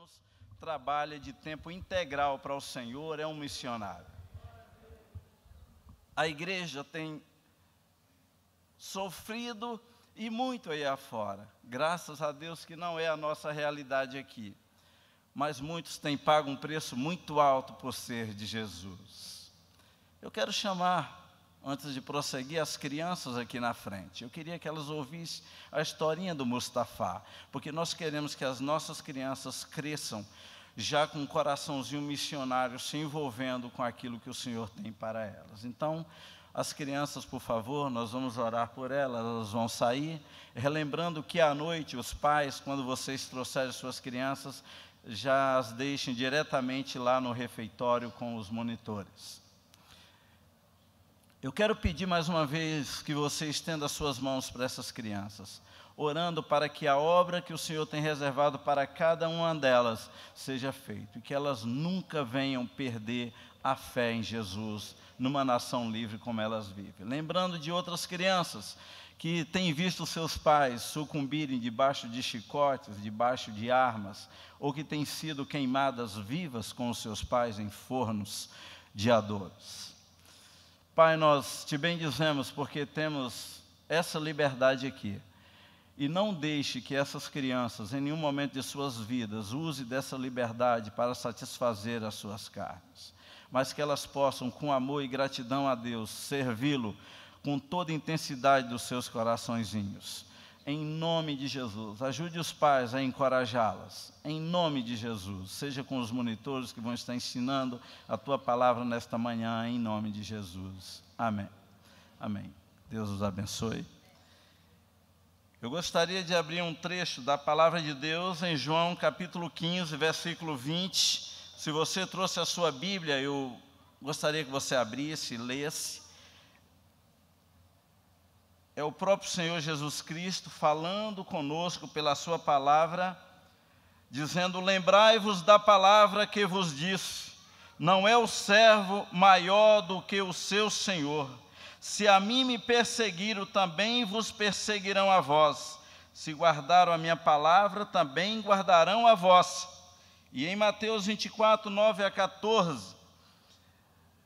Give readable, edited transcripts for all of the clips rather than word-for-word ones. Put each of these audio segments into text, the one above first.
anos, trabalha de tempo integral para o Senhor, é um missionário. A igreja tem sofrido e muito aí afora. Graças a Deus que não é a nossa realidade aqui. Mas muitos têm pago um preço muito alto por ser de Jesus. Eu quero chamar, antes de prosseguir, as crianças aqui na frente. Eu queria que elas ouvissem a historinha do Mustafa, porque nós queremos que as nossas crianças cresçam já com um coraçãozinho missionário, se envolvendo com aquilo que o Senhor tem para elas. Então, as crianças, por favor, nós vamos orar por elas, elas vão sair, relembrando que à noite os pais, quando vocês trouxerem suas crianças, já as deixem diretamente lá no refeitório com os monitores. Eu quero pedir mais uma vez que você estenda as suas mãos para essas crianças, orando para que a obra que o Senhor tem reservado para cada uma delas seja feita, e que elas nunca venham perder a fé em Jesus, numa nação livre como elas vivem. Lembrando de outras crianças que têm visto seus pais sucumbirem debaixo de chicotes, debaixo de armas, ou que têm sido queimadas vivas com os seus pais em fornos de adobes. Pai, nós te bendizemos porque temos essa liberdade aqui. E não deixe que essas crianças, em nenhum momento de suas vidas, use dessa liberdade para satisfazer as suas carnes, mas que elas possam, com amor e gratidão a Deus, servi-lo com toda a intensidade dos seus coraçõezinhos. Em nome de Jesus, ajude os pais a encorajá-las. Em nome de Jesus, seja com os monitores que vão estar ensinando a Tua palavra nesta manhã, em nome de Jesus. Amém. Amém. Deus os abençoe. Eu gostaria de abrir um trecho da palavra de Deus em João capítulo 15, versículo 20. Se você trouxe a sua Bíblia, eu gostaria que você abrisse e lesse. É o próprio Senhor Jesus Cristo falando conosco pela sua palavra, dizendo: lembrai-vos da palavra que vos disse, não é o servo maior do que o seu Senhor. Se a mim me perseguiram, também vos perseguirão a vós. Se guardaram a minha palavra, também guardarão a vossa. E em Mateus 24, 9 a 14,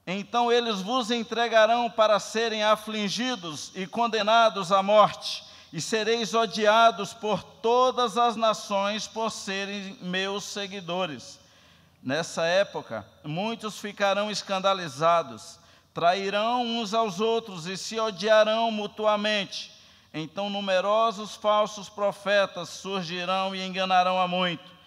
então eles vos entregarão para serem afligidos e condenados à morte, e sereis odiados por todas as nações por serem meus seguidores. Nessa época, muitos ficarão escandalizados, trairão uns aos outros e se odiarão mutuamente. Então numerosos falsos profetas surgirão e enganarão a muito.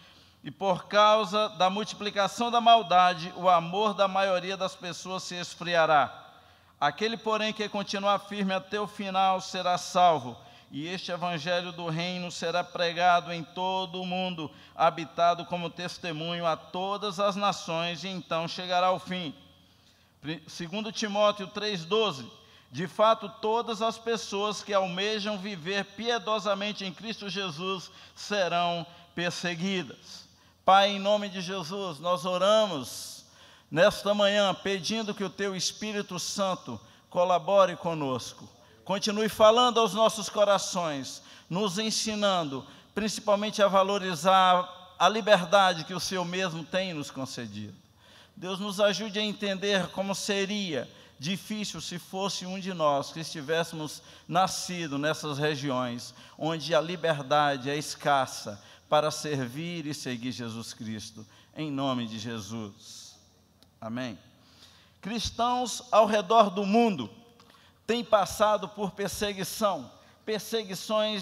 E por causa da multiplicação da maldade, o amor da maioria das pessoas se esfriará. Aquele, porém, que continuar firme até o final será salvo. E este evangelho do reino será pregado em todo o mundo, habitado como testemunho a todas as nações, e então chegará o fim. 2 Timóteo 3,12, de fato todas as pessoas que almejam viver piedosamente em Cristo Jesus serão perseguidas. Pai, em nome de Jesus, nós oramos nesta manhã pedindo que o Teu Espírito Santo colabore conosco, continue falando aos nossos corações, nos ensinando principalmente a valorizar a liberdade que o Senhor mesmo tem nos concedido. Deus, nos ajude a entender como seria difícil se fosse um de nós que estivéssemos nascido nessas regiões onde a liberdade é escassa para servir e seguir Jesus Cristo, em nome de Jesus. Amém. Cristãos ao redor do mundo têm passado por perseguições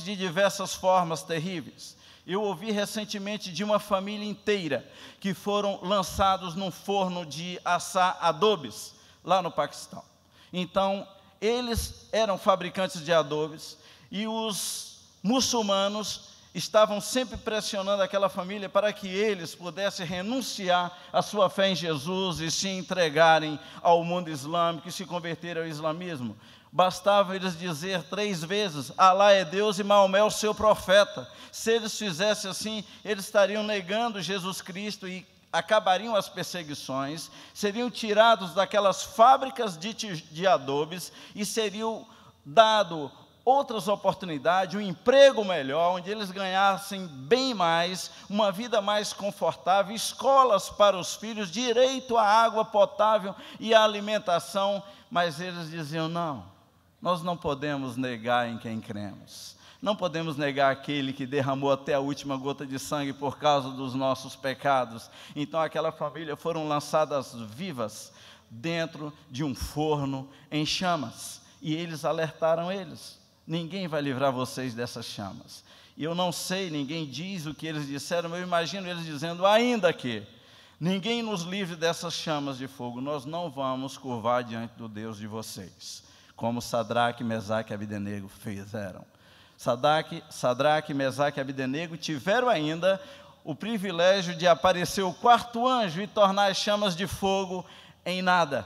de diversas formas terríveis. Eu ouvi recentemente de uma família inteira que foram lançados num forno de assar adobes, lá no Paquistão. Então, eles eram fabricantes de adobes e os muçulmanos estavam sempre pressionando aquela família para que eles pudessem renunciar à sua fé em Jesus e se entregarem ao mundo islâmico e se converterem ao islamismo. Bastava eles dizer 3 vezes, Alá é Deus e Maomé é o seu profeta. Se eles fizessem assim, eles estariam negando Jesus Cristo e acabariam as perseguições, seriam tirados daquelas fábricas de adobes e seriam dado outras oportunidades, um emprego melhor, onde eles ganhassem bem mais, uma vida mais confortável, escolas para os filhos, direito à água potável e à alimentação, mas eles diziam: não, nós não podemos negar em quem cremos, não podemos negar aquele que derramou até a última gota de sangue por causa dos nossos pecados. Então aquela família foram lançadas vivas dentro de um forno em chamas, e eles alertaram eles: ninguém vai livrar vocês dessas chamas. E eu não sei, ninguém diz o que eles disseram, eu imagino eles dizendo: ainda que ninguém nos livre dessas chamas de fogo, nós não vamos curvar diante do Deus de vocês, como Sadraque, Mesaque e Abdenego fizeram. Sadraque, Mesaque e Abdenego tiveram ainda o privilégio de aparecer o quarto anjo e tornar as chamas de fogo em nada,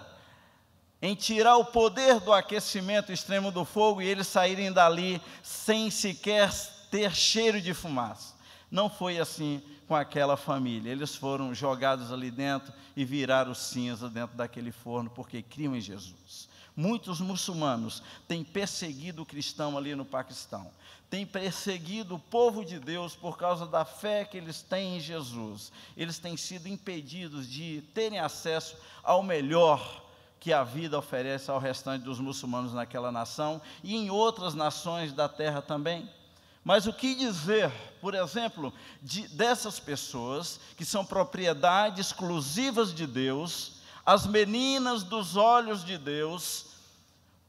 em tirar o poder do aquecimento extremo do fogo e eles saírem dali sem sequer ter cheiro de fumaça. Não foi assim com aquela família. Eles foram jogados ali dentro e viraram cinza dentro daquele forno, porque criam em Jesus. Muitos muçulmanos têm perseguido o cristão ali no Paquistão, têm perseguido o povo de Deus por causa da fé que eles têm em Jesus. Eles têm sido impedidos de terem acesso ao melhor que a vida oferece ao restante dos muçulmanos naquela nação e em outras nações da terra também. Mas o que dizer, por exemplo, dessas pessoas que são propriedade exclusivas de Deus, as meninas dos olhos de Deus,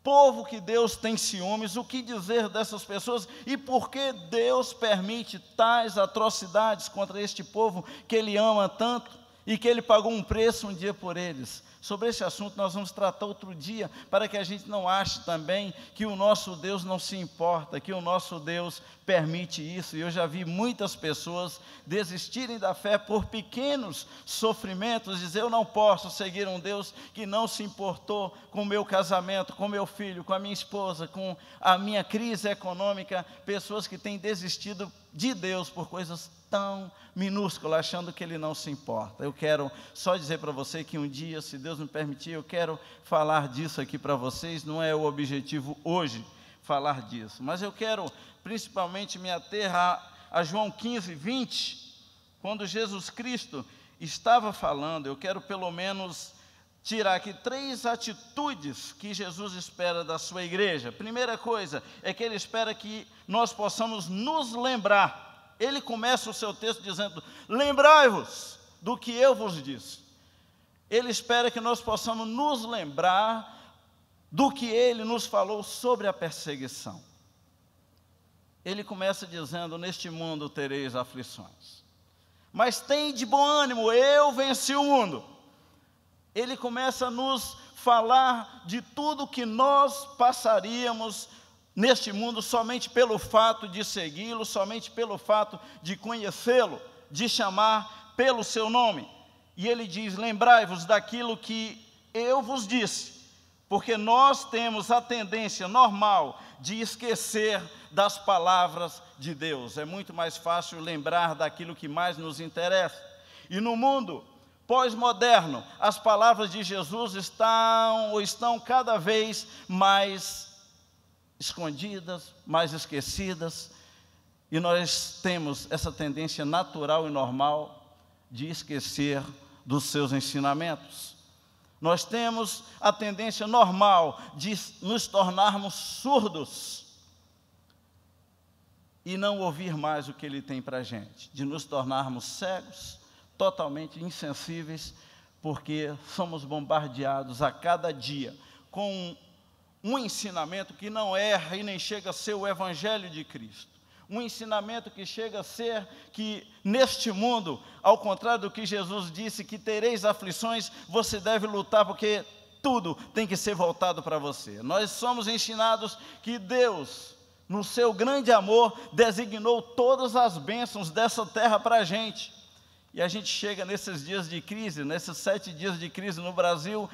povo que Deus tem ciúmes? O que dizer dessas pessoas e por que Deus permite tais atrocidades contra este povo que Ele ama tanto e que Ele pagou um preço um dia por eles? Sobre esse assunto nós vamos tratar outro dia, para que a gente não ache também que o nosso Deus não se importa, que o nosso Deus permite isso. E eu já vi muitas pessoas desistirem da fé por pequenos sofrimentos, dizer: eu não posso seguir um Deus que não se importou com o meu casamento, com o meu filho, com a minha esposa, com a minha crise econômica. Pessoas que têm desistido de Deus por coisas tão minúsculas, achando que Ele não se importa. Eu quero só dizer para você que um dia, se Deus me permitir, eu quero falar disso aqui para vocês. Não é o objetivo hoje falar disso, mas eu quero principalmente me ater a João 15, 20, quando Jesus Cristo estava falando. Eu quero pelo menos tirar aqui 3 atitudes que Jesus espera da sua igreja. Primeira coisa é que Ele espera que nós possamos nos lembrar. Ele começa o seu texto dizendo: lembrai-vos do que eu vos disse. Ele espera que nós possamos nos lembrar do que Ele nos falou sobre a perseguição. Ele começa dizendo: neste mundo tereis aflições, mas tem de bom ânimo, eu venci o mundo. Ele começa a nos falar de tudo que nós passaríamos neste mundo somente pelo fato de segui-lo, somente pelo fato de conhecê-lo, de chamar pelo seu nome. E ele diz: lembrai-vos daquilo que eu vos disse, porque nós temos a tendência normal de esquecer das palavras de Deus. É muito mais fácil lembrar daquilo que mais nos interessa. E no mundo pós-moderno, as palavras de Jesus estão cada vez mais escondidas, mais esquecidas, e nós temos essa tendência natural e normal de esquecer dos seus ensinamentos. Nós temos a tendência normal de nos tornarmos surdos e não ouvir mais o que Ele tem para a gente, de nos tornarmos cegos, totalmente insensíveis, porque somos bombardeados a cada dia com um ensinamento que não erra e nem chega a ser o Evangelho de Cristo. Um ensinamento que chega a ser que neste mundo, ao contrário do que Jesus disse, que tereis aflições, você deve lutar, porque tudo tem que ser voltado para você. Nós somos ensinados que Deus, no seu grande amor, designou todas as bênçãos dessa terra para a gente. E a gente chega nesses dias de crise, nesses 7 dias de crise no Brasil,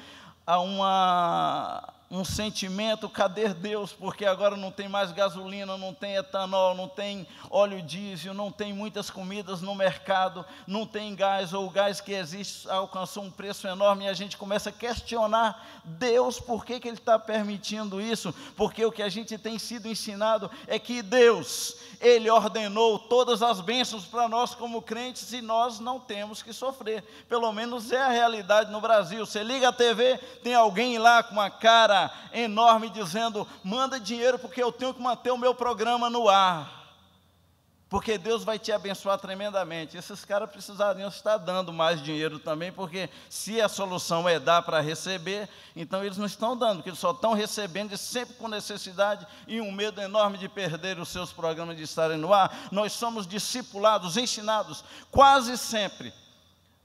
a um sentimento, cadê Deus? Porque agora não tem mais gasolina, não tem etanol, não tem óleo diesel, não tem muitas comidas no mercado, não tem gás, ou o gás que existe alcançou um preço enorme, e a gente começa a questionar Deus, por que Ele está permitindo isso? Porque o que a gente tem sido ensinado é que Deus, Ele ordenou todas as bênçãos para nós como crentes, e nós não temos que sofrer. Pelo menos é a realidade no Brasil. Você liga a TV, tem alguém lá com uma cara enorme dizendo: manda dinheiro porque eu tenho que manter o meu programa no ar, porque Deus vai te abençoar tremendamente. Esses caras precisariam estar dando mais dinheiro também, porque se a solução é dar para receber, então eles não estão dando, porque eles só estão recebendo, e sempre com necessidade e um medo enorme de perder os seus programas de estarem no ar. Nós somos discipulados, ensinados quase sempre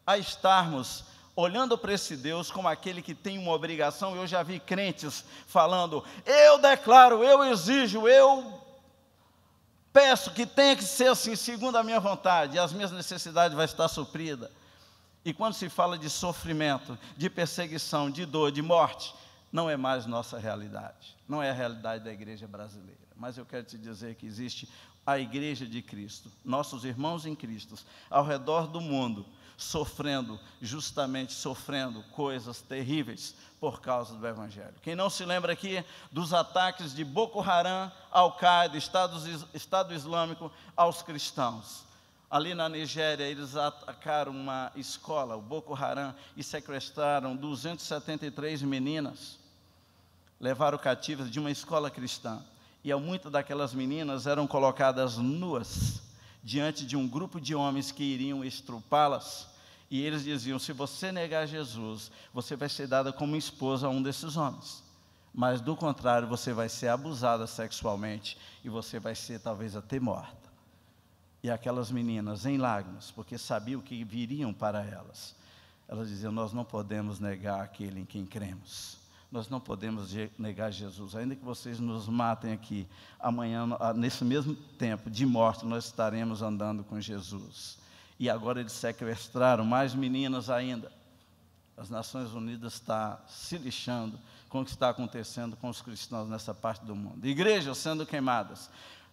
a estarmos olhando para esse Deus como aquele que tem uma obrigação. Eu já vi crentes falando: eu declaro, eu exijo, eu peço que tenha que ser assim, segundo a minha vontade, e as minhas necessidades vão estar supridas. E quando se fala de sofrimento, de perseguição, de dor, de morte, não é mais nossa realidade, não é a realidade da igreja brasileira. Mas eu quero te dizer que existe a igreja de Cristo, nossos irmãos em Cristo, ao redor do mundo, sofrendo coisas terríveis por causa do Evangelho. Quem não se lembra aqui dos ataques de Boko Haram, Al-Qaeda, Estado Islâmico aos cristãos? Ali na Nigéria, eles atacaram uma escola, o Boko Haram, e sequestraram 273 meninas, levaram cativas de uma escola cristã, e muitas daquelas meninas eram colocadas nuas diante de um grupo de homens que iriam estrupá-las, e eles diziam: se você negar Jesus, você vai ser dada como esposa a um desses homens, mas do contrário, você vai ser abusada sexualmente, e você vai ser talvez até morta. E aquelas meninas, em lágrimas, porque sabiam que viriam para elas, elas diziam: nós não podemos negar aquele em quem cremos, nós não podemos negar Jesus, ainda que vocês nos matem aqui, amanhã, nesse mesmo tempo de morte, nós estaremos andando com Jesus. E agora eles sequestraram mais meninas ainda. As Nações Unidas estão se lixando com o que está acontecendo com os cristãos nessa parte do mundo. Igrejas sendo queimadas,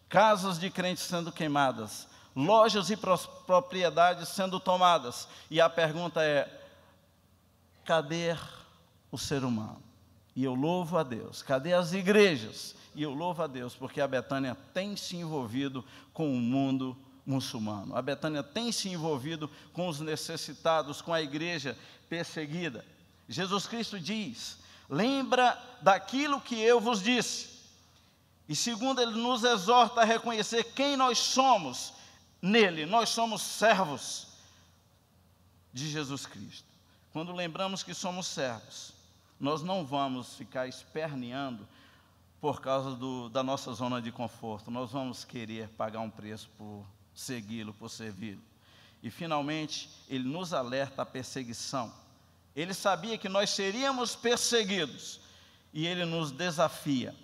casas de crentes sendo queimadas, lojas e propriedades sendo tomadas. E a pergunta é: cadê o ser humano? E eu louvo a Deus. Cadê as igrejas? E eu louvo a Deus, porque a Betânia tem se envolvido com o mundo muçulmano. A Betânia tem se envolvido com os necessitados, com a igreja perseguida. Jesus Cristo diz: lembra daquilo que eu vos disse. E segundo, Ele nos exorta a reconhecer quem nós somos nele. Nós somos servos de Jesus Cristo. Quando lembramos que somos servos, nós não vamos ficar esperneando por causa da nossa zona de conforto. Nós vamos querer pagar um preço por segui-lo, por servi-lo. E finalmente, Ele nos alerta à perseguição. Ele sabia que nós seríamos perseguidos, e Ele nos desafia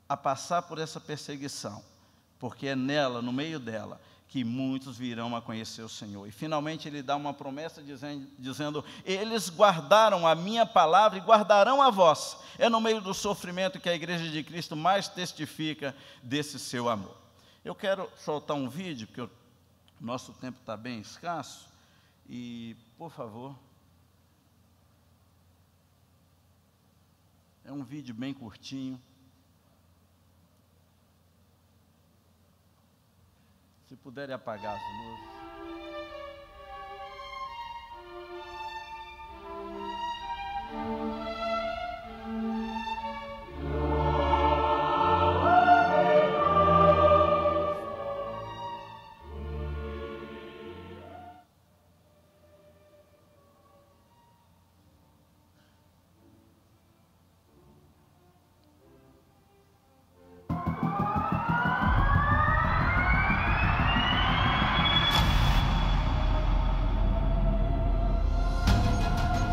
a passar por essa perseguição, porque é nela, no meio dela, que muitos virão a conhecer o Senhor. E finalmente Ele dá uma promessa dizendo: eles guardaram a minha palavra e guardarão a vossa. É no meio do sofrimento que a igreja de Cristo mais testifica desse seu amor. Eu quero soltar um vídeo, porque o nosso tempo está bem escasso, e, por favor, é um vídeo bem curtinho. Se puderem apagar as luzes.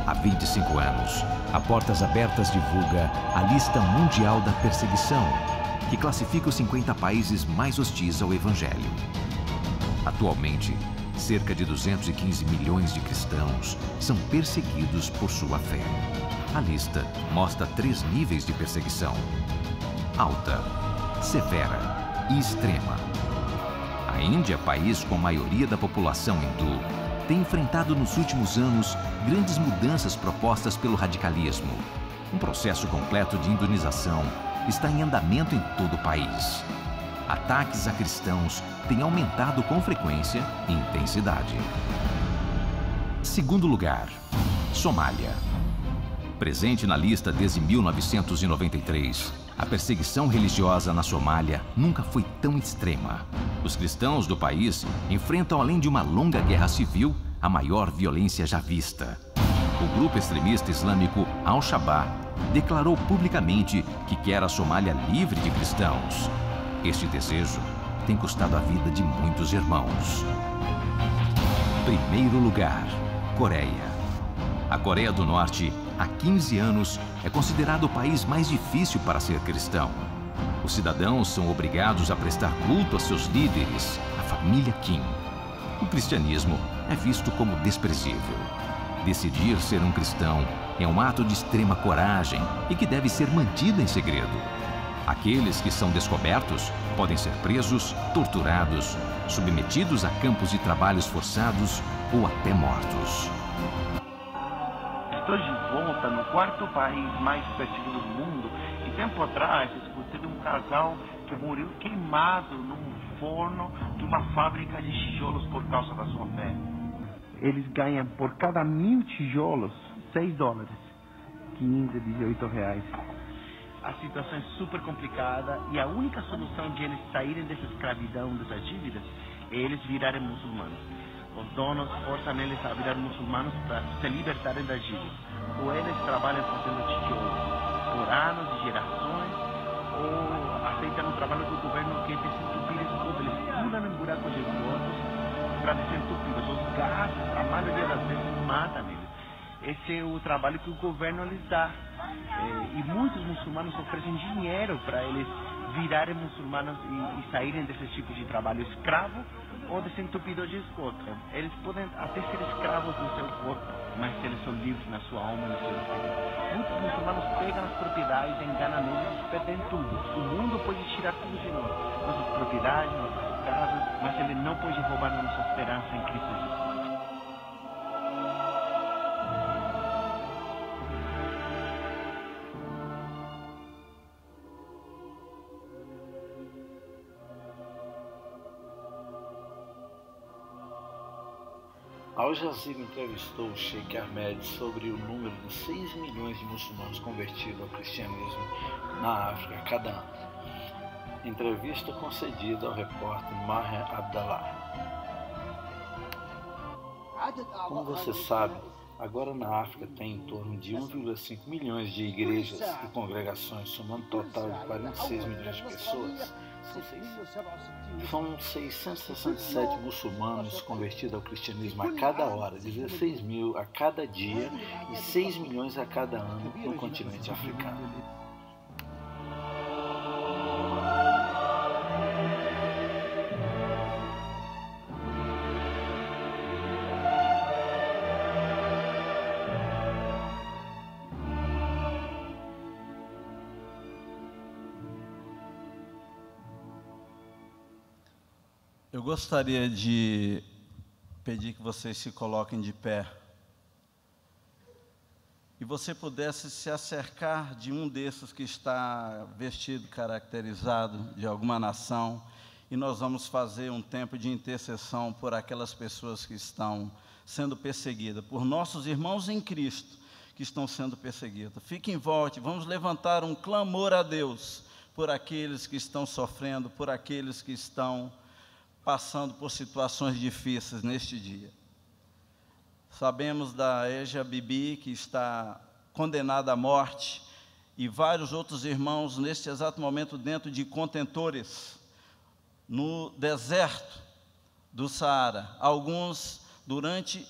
Há 25 anos, a Portas Abertas divulga a Lista Mundial da Perseguição, que classifica os 50 países mais hostis ao Evangelho. Atualmente, cerca de 215 milhões de cristãos são perseguidos por sua fé. A lista mostra 3 níveis de perseguição: alta, severa e extrema. A Índia, país com a maioria da população hindu, tem enfrentado nos últimos anos grandes mudanças propostas pelo radicalismo. Um processo completo de hindunização está em andamento em todo o país. Ataques a cristãos têm aumentado com frequência e intensidade. Segundo lugar, Somália. Presente na lista desde 1993, a perseguição religiosa na Somália nunca foi tão extrema. Os cristãos do país enfrentam, além de uma longa guerra civil, a maior violência já vista. O grupo extremista islâmico Al-Shabaab declarou publicamente que quer a Somália livre de cristãos. Este desejo tem custado a vida de muitos irmãos. Primeiro lugar, Coreia. A Coreia do Norte, há 15 anos, é considerado o país mais difícil para ser cristão. Os cidadãos são obrigados a prestar culto a seus líderes, a família Kim. O cristianismo é visto como desprezível. Decidir ser um cristão é um ato de extrema coragem e que deve ser mantido em segredo. Aqueles que são descobertos podem ser presos, torturados, submetidos a campos de trabalhos forçados ou até mortos. Estou de volta no 4º país mais perseguido do mundo e tempo atrás escutei de um casal que morreu queimado num forno de uma fábrica de tijolos por causa da sua fé. Eles ganham por cada 1000 tijolos $6, 15, 18 reais. A situação é super complicada e a única solução de eles saírem dessa escravidão, dessas dívidas, é eles virarem muçulmanos. Os donos forçam eles a virar muçulmanos para se libertarem das dívidas. Ou eles trabalham fazendo tijolos por anos e gerações, ou aceitam o trabalho do governo que é desentupir esgoto. Eles pulam em buracos de esgotos para desentupir. Os gases, a maioria das vezes, matam eles. Esse é o trabalho que o governo lhes dá. E muitos muçulmanos oferecem dinheiro para eles virarem muçulmanos e saírem desse tipo de trabalho escravo ou desentupidor de esgoto. Eles podem até ser escravos do seu corpo, mas eles são livres na sua alma e no seu espírito. Muitos muçulmanos pegam as propriedades, enganam eles e perdem tudo. O mundo pode tirar tudo de nós, nossas propriedades, nossas casas, mas ele não pode roubar nossa esperança em Cristo Jesus. Al Jazeera entrevistou o Sheikh Ahmed sobre o número de 6 milhões de muçulmanos convertidos ao cristianismo na África cada ano. Entrevista concedida ao repórter Maher Abdallah. Como você sabe, agora na África tem em torno de 1,5 milhões de igrejas e congregações, somando um total de 46 milhões de pessoas. São 667 muçulmanos convertidos ao cristianismo a cada hora, 16 mil a cada dia e 6 milhões a cada ano no continente africano. Eu gostaria de pedir que vocês se coloquem de pé e você pudesse se acercar de um desses que está vestido, caracterizado de alguma nação, e nós vamos fazer um tempo de intercessão por aquelas pessoas que estão sendo perseguidas, por nossos irmãos em Cristo que estão sendo perseguidos. Fique em volta, vamos levantar um clamor a Deus por aqueles que estão sofrendo, por aqueles que estão passando por situações difíceis neste dia. Sabemos da Eja Bibi, que está condenada à morte, e vários outros irmãos neste exato momento dentro de contentores, no deserto do Saara. Alguns durante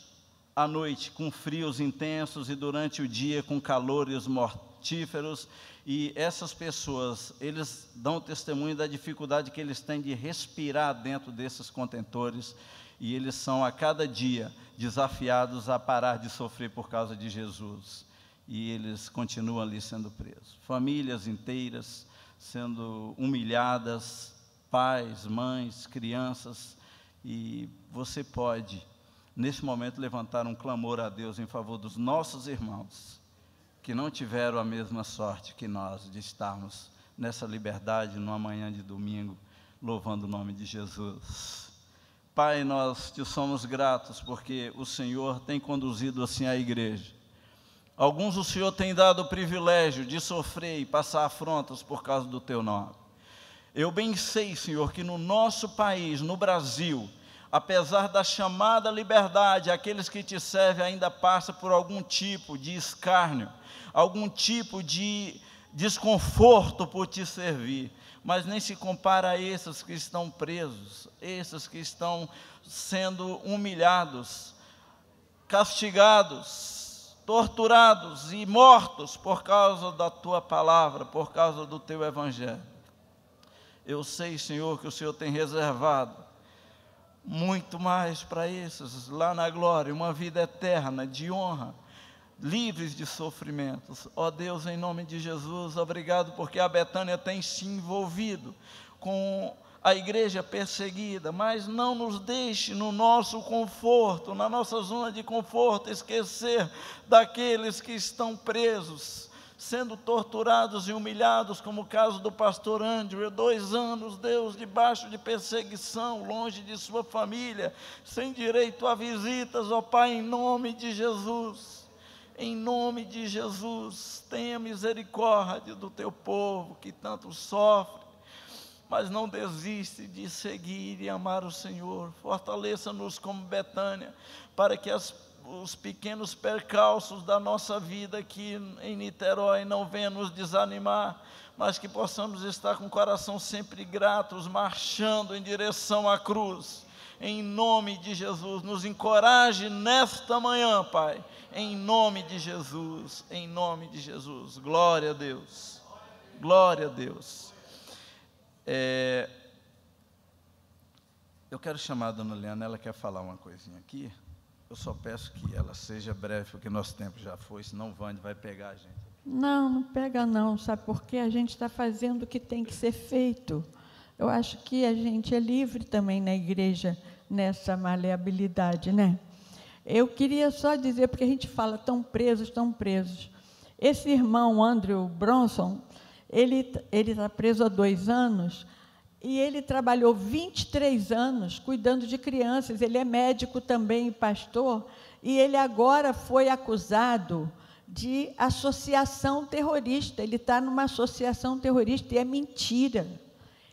a noite com frios intensos e durante o dia com calores mortíferos. E essas pessoas, eles dão testemunho da dificuldade que eles têm de respirar dentro desses contentores, e eles são a cada dia desafiados a parar de sofrer por causa de Jesus. e eles continuam ali sendo presos. Famílias inteiras sendo humilhadas, pais, mães, crianças, e você pode, nesse momento, levantar um clamor a Deus em favor dos nossos irmãos, que não tiveram a mesma sorte que nós, de estarmos nessa liberdade, numa manhã de domingo, louvando o nome de Jesus. Pai, nós te somos gratos, porque o Senhor tem conduzido assim a igreja. Alguns o Senhor tem dado o privilégio de sofrer e passar afrontas por causa do teu nome. Eu bem sei, Senhor, que no nosso país, no Brasil, apesar da chamada liberdade, aqueles que te servem ainda passam por algum tipo de escárnio, algum tipo de desconforto por te servir, mas nem se compara a esses que estão presos, esses que estão sendo humilhados, castigados, torturados e mortos por causa da tua palavra, por causa do teu evangelho. Eu sei, Senhor, que o Senhor tem reservado muito mais para esses lá na glória, uma vida eterna de honra, livres de sofrimentos. Ó Deus, em nome de Jesus, obrigado porque a Betânia tem se envolvido com a igreja perseguida, mas não nos deixe no nosso conforto, na nossa zona de conforto, esquecer daqueles que estão presos, sendo torturados e humilhados, como o caso do pastor Andrew, 2 anos, Deus, debaixo de perseguição, longe de sua família, sem direito a visitas. Ó Pai, em nome de Jesus, em nome de Jesus, tenha misericórdia do teu povo que tanto sofre, mas não desiste de seguir e amar o Senhor. Fortaleça-nos como Betânia, para que os pequenos percalços da nossa vida aqui em Niterói não venham nos desanimar, mas que possamos estar com o coração sempre gratos, marchando em direção à cruz. Em nome de Jesus, nos encoraje nesta manhã, Pai, em nome de Jesus, em nome de Jesus. Glória a Deus, glória a Deus. Eu quero chamar a dona Liana, ela quer falar uma coisinha aqui. Eu só peço que ela seja breve, porque nosso tempo já foi, senão o Vande vai pegar a gente. Não, não pega não, sabe por quê? A gente está fazendo o que tem que ser feito. Eu acho que a gente é livre também na igreja, nessa maleabilidade, né? Eu queria só dizer, porque a gente fala, estão presos, estão presos. Esse irmão, Andrew Bronson, ele está preso há 2 anos, e ele trabalhou 23 anos cuidando de crianças. Ele é médico também, pastor, e ele agora foi acusado de associação terrorista. Ele está numa associação terrorista, e é mentira.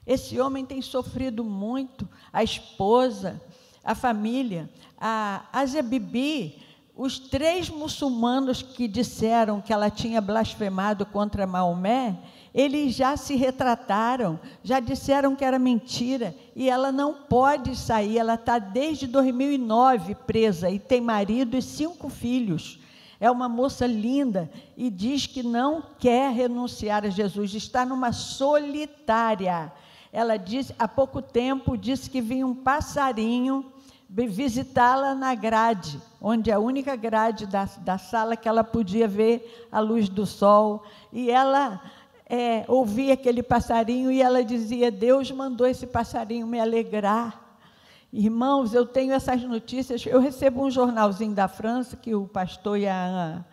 Esse homem tem sofrido muito, a esposa, a família, a Zebibi. Os 3 muçulmanos que disseram que ela tinha blasfemado contra Maomé, eles já se retrataram, já disseram que era mentira, e ela não pode sair. Ela está desde 2009 presa, e tem marido e 5 filhos. É uma moça linda, e diz que não quer renunciar a Jesus, está numa solitária. Ela disse, há pouco tempo, disse que vinha um passarinho visitá-la na grade, onde é a única grade da sala que ela podia ver a luz do sol, e ela ouvia aquele passarinho, e ela dizia, Deus mandou esse passarinho me alegrar. Irmãos, eu tenho essas notícias, eu recebo um jornalzinho da França, que o pastor e a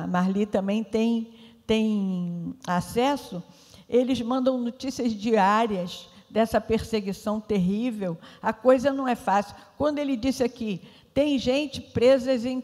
Marli também têm acesso. Eles mandam notícias diárias dessa perseguição terrível. A coisa não é fácil. Quando ele disse aqui, tem gente presa em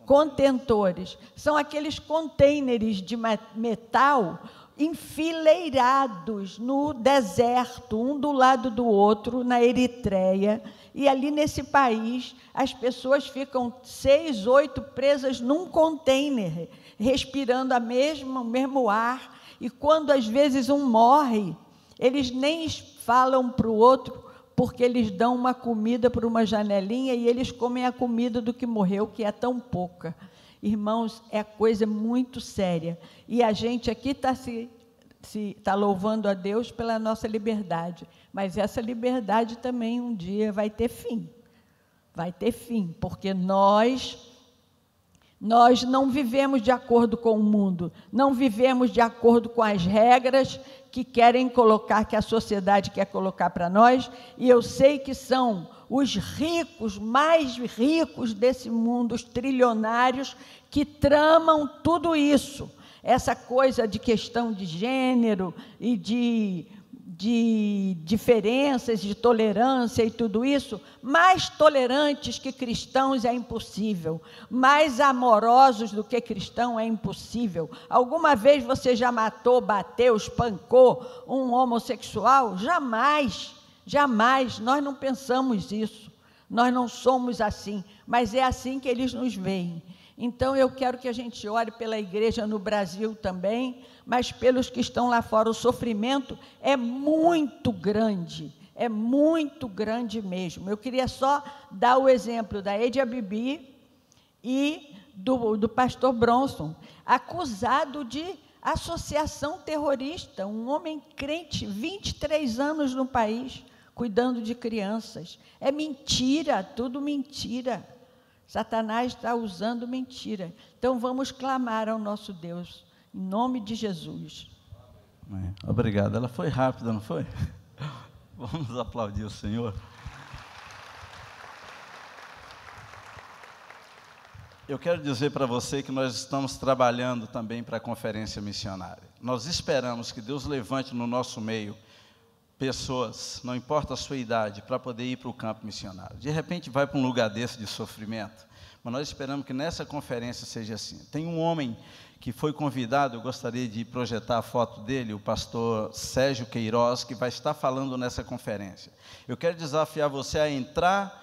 contentores. São aqueles contêineres de metal enfileirados no deserto, um do lado do outro, na Eritreia. E ali nesse país, as pessoas ficam 6, 8 presas num contêiner, respirando o mesmo ar. E quando às vezes um morre, eles nem falam para o outro, porque eles dão uma comida por uma janelinha, e eles comem a comida do que morreu, que é tão pouca. Irmãos, é coisa muito séria. E a gente aqui está louvando a Deus pela nossa liberdade, mas essa liberdade também um dia vai ter fim. Vai ter fim, porque nós Nós não vivemos de acordo com o mundo, não vivemos de acordo com as regras que querem colocar, que a sociedade quer colocar para nós, e eu sei que são os ricos, mais ricos desse mundo, os trilionários, que tramam tudo isso, essa coisa de questão de gênero e de diferenças, de tolerância e tudo isso. Mais tolerantes que cristãos é impossível, mais amorosos do que cristão é impossível. Alguma vez você já matou, bateu, espancou um homossexual? Jamais, jamais. Nós não pensamos isso, nós não somos assim, mas é assim que eles nos veem. Então, eu quero que a gente ore pela igreja no Brasil também, mas pelos que estão lá fora. O sofrimento é muito grande mesmo. Eu queria só dar o exemplo da Edia Bibi e do pastor Bronson, acusado de associação terrorista, um homem crente, 23 anos no país, cuidando de crianças. É mentira, tudo mentira. Satanás está usando mentira. Então, vamos clamar ao nosso Deus, em nome de Jesus. Obrigado. Ela foi rápida, não foi? Vamos aplaudir o Senhor. Eu quero dizer para você que nós estamos trabalhando também para a conferência missionária. Nós esperamos que Deus levante no nosso meio pessoas, não importa a sua idade, para poder ir para o campo missionário. De repente vai para um lugar desse de sofrimento, mas nós esperamos que nessa conferência seja assim. Tem um homem que foi convidado, eu gostaria de projetar a foto dele, o pastor Sérgio Queiroz, que vai estar falando nessa conferência. Eu quero desafiar você a entrar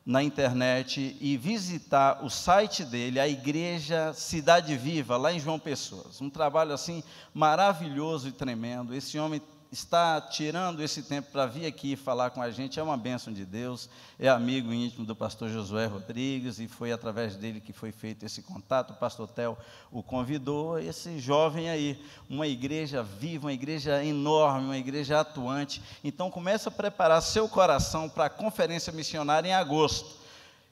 na internet e visitar o site dele, a Igreja Cidade Viva, lá em João Pessoa. Um trabalho assim maravilhoso e tremendo. Esse homem está tirando esse tempo para vir aqui falar com a gente, é uma bênção de Deus, é amigo íntimo do pastor Josué Rodrigues, e foi através dele que foi feito esse contato. O pastor Theo o convidou, esse jovem aí, uma igreja viva, uma igreja enorme, uma igreja atuante. Então começa a preparar seu coração para a conferência missionária em agosto.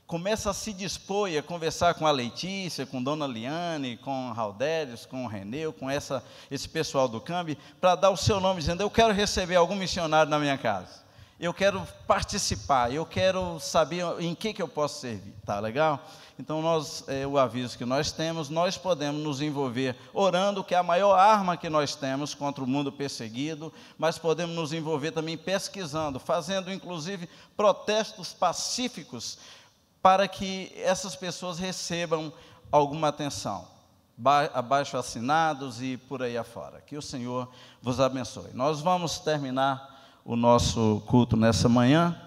Começa a se dispor e a conversar com a Letícia, com Dona Liane, com o Raudérios, com o Reneu, com esse pessoal do Cambi, para dar o seu nome, dizendo: eu quero receber algum missionário na minha casa, eu quero participar, eu quero saber em que eu posso servir. Tá legal? Então, o aviso que nós temos, nós podemos nos envolver orando, que é a maior arma que nós temos contra o mundo perseguido, mas podemos nos envolver também pesquisando, fazendo inclusive protestos pacíficos, para que essas pessoas recebam alguma atenção, abaixo assinados e por aí afora. Que o Senhor vos abençoe. Nós vamos terminar o nosso culto nessa manhã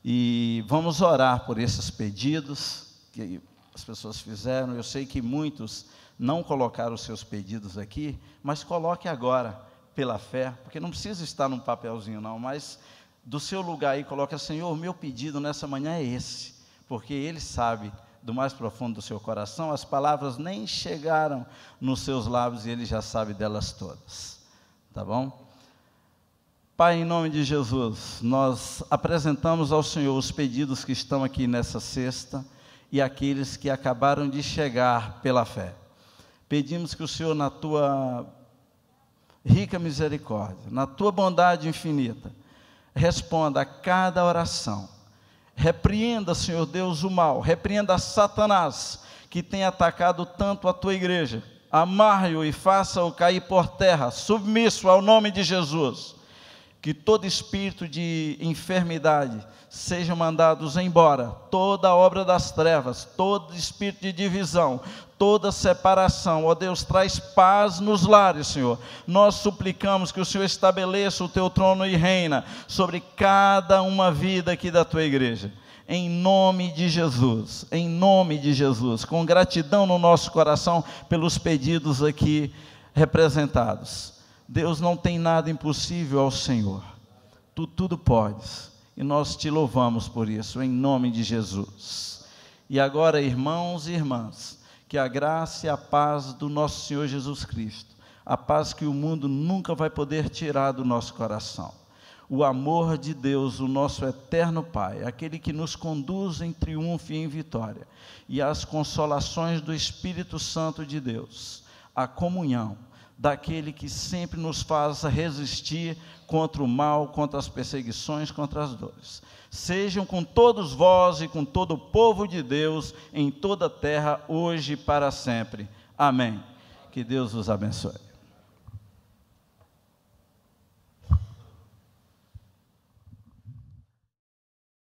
e vamos orar por esses pedidos que as pessoas fizeram. Eu sei que muitos não colocaram os seus pedidos aqui, mas coloque agora pela fé, porque não precisa estar num papelzinho não, mas do seu lugar aí coloque: Senhor, meu pedido nessa manhã é esse. Porque Ele sabe do mais profundo do seu coração, as palavras nem chegaram nos seus lábios e Ele já sabe delas todas. Tá bom? Pai, em nome de Jesus, nós apresentamos ao Senhor os pedidos que estão aqui nessa cesta e aqueles que acabaram de chegar pela fé. Pedimos que o Senhor, na Tua rica misericórdia, na Tua bondade infinita, responda a cada oração. Repreenda, Senhor Deus, o mal, repreenda Satanás, que tem atacado tanto a Tua igreja. Amarre-o e faça-o cair por terra, submisso ao nome de Jesus. Que todo espírito de enfermidade sejam mandados embora, toda obra das trevas, todo espírito de divisão, toda separação. Ó Deus, traz paz nos lares, Senhor. Nós suplicamos que o Senhor estabeleça o Teu trono e reina sobre cada uma vida aqui da Tua igreja. Em nome de Jesus, com gratidão no nosso coração pelos pedidos aqui representados. Deus, não tem nada impossível ao Senhor. Tu tudo podes. E nós Te louvamos por isso, em nome de Jesus. E agora, irmãos e irmãs, que a graça e a paz do nosso Senhor Jesus Cristo, a paz que o mundo nunca vai poder tirar do nosso coração, o amor de Deus, o nosso eterno Pai, aquele que nos conduz em triunfo e em vitória, e as consolações do Espírito Santo de Deus, a comunhão daquele que sempre nos faz resistir contra o mal, contra as perseguições, contra as dores. Sejam com todos vós e com todo o povo de Deus em toda a terra, hoje e para sempre. Amém. Que Deus os abençoe.